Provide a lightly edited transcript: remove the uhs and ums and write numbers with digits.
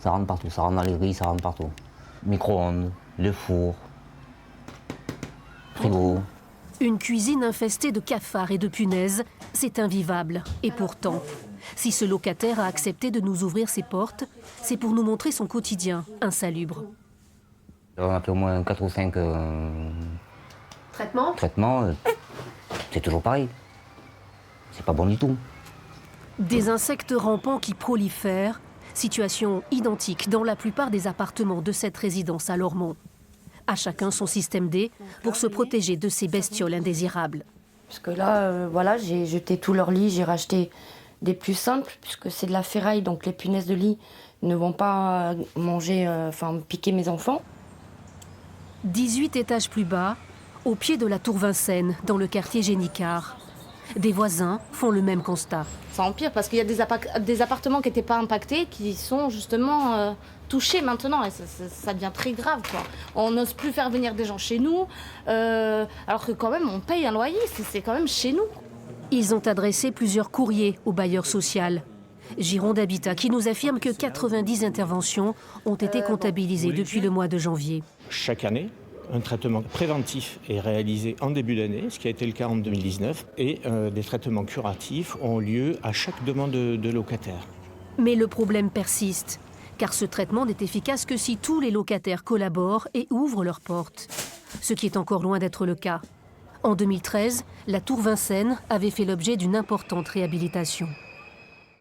Ça rentre partout, ça rentre dans les grilles, ça rentre partout. Micro-ondes, le four, frigo. Une cuisine infestée de cafards et de punaises, c'est invivable. Et pourtant, si ce locataire a accepté de nous ouvrir ses portes, c'est pour nous montrer son quotidien insalubre. On a fait au moins 4 ou 5 traitements. C'est toujours pareil. C'est pas bon du tout. Des insectes rampants qui prolifèrent, situation identique dans la plupart des appartements de cette résidence à Lormont. À chacun son système D pour se protéger de ces bestioles indésirables. Parce que là, voilà, j'ai jeté tout leur lit, j'ai racheté des plus simples, puisque c'est de la ferraille, donc les punaises de lit ne vont pas manger, piquer mes enfants. 18 étages plus bas, au pied de la tour Vincennes, dans le quartier Génicard. Des voisins font le même constat. Ça empire parce qu'il y a des appartements qui n'étaient pas impactés, qui sont justement touchés maintenant. Et ça devient très grave, quoi. On n'ose plus faire venir des gens chez nous, alors que quand même on paye un loyer, c'est quand même chez nous. Ils ont adressé plusieurs courriers au bailleur social. Gironde Habitat qui nous affirme que 90 interventions ont été comptabilisées depuis le mois de janvier. Chaque année, un traitement préventif est réalisé en début d'année, ce qui a été le cas en 2019, et des traitements curatifs ont lieu à chaque demande de locataire. Mais le problème persiste, car ce traitement n'est efficace que si tous les locataires collaborent et ouvrent leurs portes, ce qui est encore loin d'être le cas. En 2013, la tour Vincennes avait fait l'objet d'une importante réhabilitation.